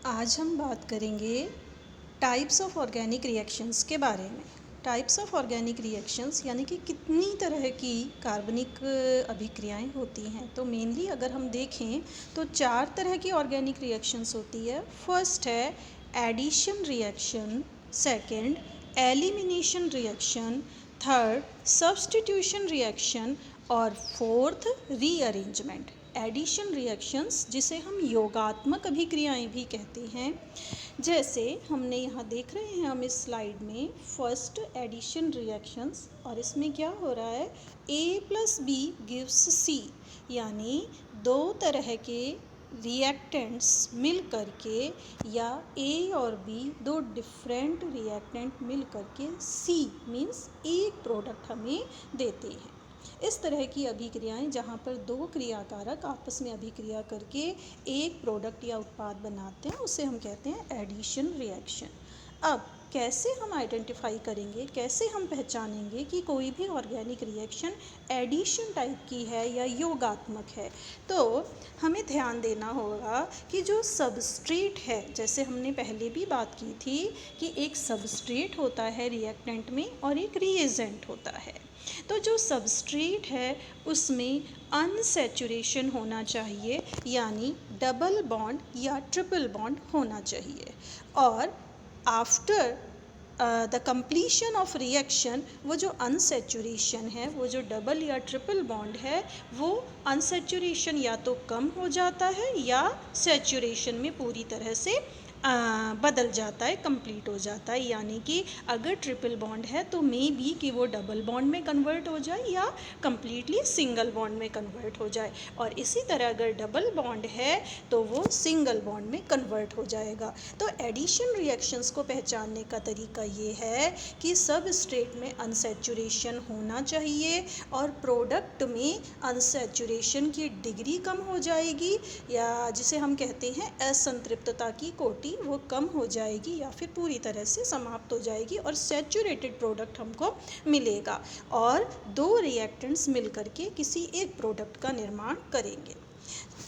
आज हम बात करेंगे टाइप्स ऑफ ऑर्गेनिक रिएक्शंस के बारे में। टाइप्स ऑफ ऑर्गेनिक रिएक्शंस यानी कि कितनी तरह की कार्बनिक अभिक्रियाएं होती हैं। तो मेनली अगर हम देखें तो 4 तरह की ऑर्गेनिक रिएक्शंस होती है। फर्स्ट है addition reaction, second elimination reaction, third substitution reaction और फोर्थ रीअरेंजमेंट। एडिशन रिएक्शंस जिसे हम योगात्मक अभिक्रियाएं भी कहते हैं, जैसे हमने यहाँ देख रहे हैं हम इस स्लाइड में फर्स्ट एडिशन रिएक्शंस, और इसमें क्या हो रहा है A+B गिव्स C, यानी 2 तरह के रिएक्टेंट्स मिल करके या A और B 2 डिफरेंट रिएक्टेंट मिल करके C मीन्स एक प्रोडक्ट हमें देते हैं। इस तरह की अभिक्रियाएं जहाँ पर 2 क्रियाकारक आपस में अभिक्रिया करके एक प्रोडक्ट या उत्पाद बनाते हैं उसे हम कहते हैं एडिशन रिएक्शन। अब कैसे हम आइडेंटिफाई करेंगे, कैसे हम पहचानेंगे कि कोई भी ऑर्गेनिक रिएक्शन एडिशन टाइप की है या योगात्मक है? तो हमें ध्यान देना होगा कि जो सबस्ट्रेट है, जैसे हमने पहले भी बात की थी कि एक सबस्ट्रेट होता है रिएक्टेंट में और एक रिएजेंट होता है। तो जो सबस्ट्रेट है उसमें अनसैचुरेशन होना चाहिए, यानी डबल बॉन्ड या ट्रिपल बॉन्ड होना चाहिए। और after the completion of reaction वो जो अनसैचुरेशन है, वो जो डबल या ट्रिपल बॉन्ड है, वो अनसैचुरेशन या तो कम हो जाता है या सैचुरेशन में पूरी तरह से बदल जाता है, कंप्लीट हो जाता है। यानी कि अगर ट्रिपल बॉन्ड है तो मे बी कि वो डबल बॉन्ड में कन्वर्ट हो जाए या कम्प्लीटली सिंगल बॉन्ड में कन्वर्ट हो जाए, और इसी तरह अगर डबल बॉन्ड है तो वो सिंगल बॉन्ड में कन्वर्ट हो जाएगा। तो एडिशन रिएक्शंस को पहचानने का तरीका ये है कि सबस्ट्रेट में अनसैचुरेशन होना चाहिए और प्रोडक्ट में अनसैचुरेशन की डिग्री कम हो जाएगी, या जिसे हम कहते हैं असंतृप्तता की कोटि वो कम हो जाएगी या फिर पूरी तरह से समाप्त हो जाएगी और सैचुरेटेड प्रोडक्ट हमको मिलेगा, और 2 रिएक्टेंट्स मिलकर के किसी एक प्रोडक्ट का निर्माण करेंगे।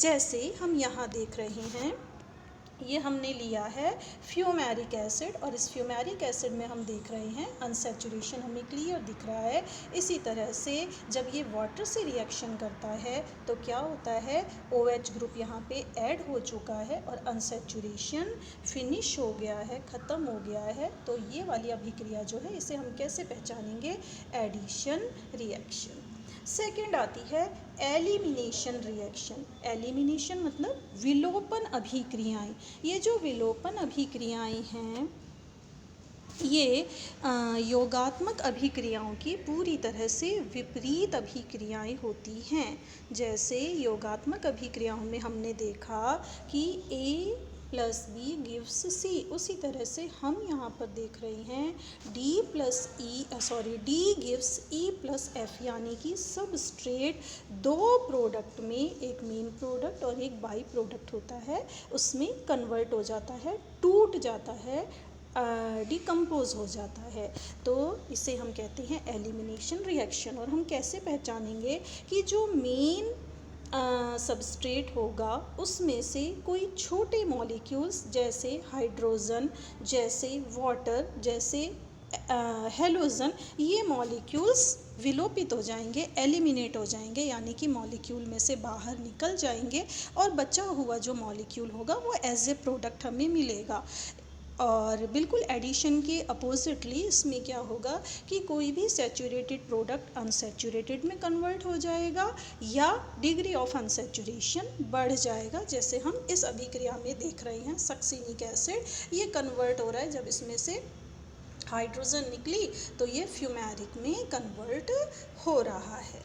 जैसे हम यहाँ देख रहे हैं, ये हमने लिया है फ्यूमेरिक एसिड, और इस फ्यूमेरिक एसिड में हम देख रहे हैं अनसैचुरेशन हमें क्लियर दिख रहा है। इसी तरह से जब ये वाटर से रिएक्शन करता है तो क्या होता है, OH ग्रुप यहाँ पे ऐड हो चुका है और अनसैचुरेशन फिनिश हो गया है, ख़त्म हो गया है। तो ये वाली अभिक्रिया जो है इसे हम कैसे पहचानेंगे, एडिशन रिएक्शन। सेकेंड आती है एलिमिनेशन रिएक्शन। एलिमिनेशन मतलब विलोपन अभिक्रियाएं। ये जो विलोपन अभिक्रियाएं हैं ये योगात्मक अभिक्रियाओं की पूरी तरह से विपरीत अभिक्रियाएं होती हैं। जैसे योगात्मक अभिक्रियाओं में हमने देखा कि A+B गिव्स C, उसी तरह से हम यहाँ पर देख रहे हैं D गिव्स E+F, यानी कि सबस्ट्रेट 2 प्रोडक्ट में, एक मेन प्रोडक्ट और एक बाई प्रोडक्ट होता है, उसमें कन्वर्ट हो जाता है, टूट जाता है, डिकम्पोज हो जाता है। तो इसे हम कहते हैं एलिमिनेशन रिएक्शन। और हम कैसे पहचानेंगे कि जो मेन सबस्ट्रेट होगा उसमें से कोई छोटे मॉलिक्यूल्स जैसे हाइड्रोजन, जैसे वाटर, जैसे हेलोजन, ये मॉलिक्यूल्स विलोपित हो जाएंगे, एलिमिनेट हो जाएंगे, यानी कि मॉलिक्यूल में से बाहर निकल जाएंगे और बचा हुआ जो मॉलिक्यूल होगा वो एज ए प्रोडक्ट हमें मिलेगा। और बिल्कुल एडिशन के अपोजिटली इसमें क्या होगा कि कोई भी सैचुरेटेड प्रोडक्ट अनसैचुरेटेड में कन्वर्ट हो जाएगा या डिग्री ऑफ अनसैचुरेशन बढ़ जाएगा। जैसे हम इस अभिक्रिया में देख रहे हैं सक्सिनिक एसिड, ये कन्वर्ट हो रहा है, जब इसमें से हाइड्रोजन निकली तो ये फ्यूमेरिक में कन्वर्ट हो रहा है।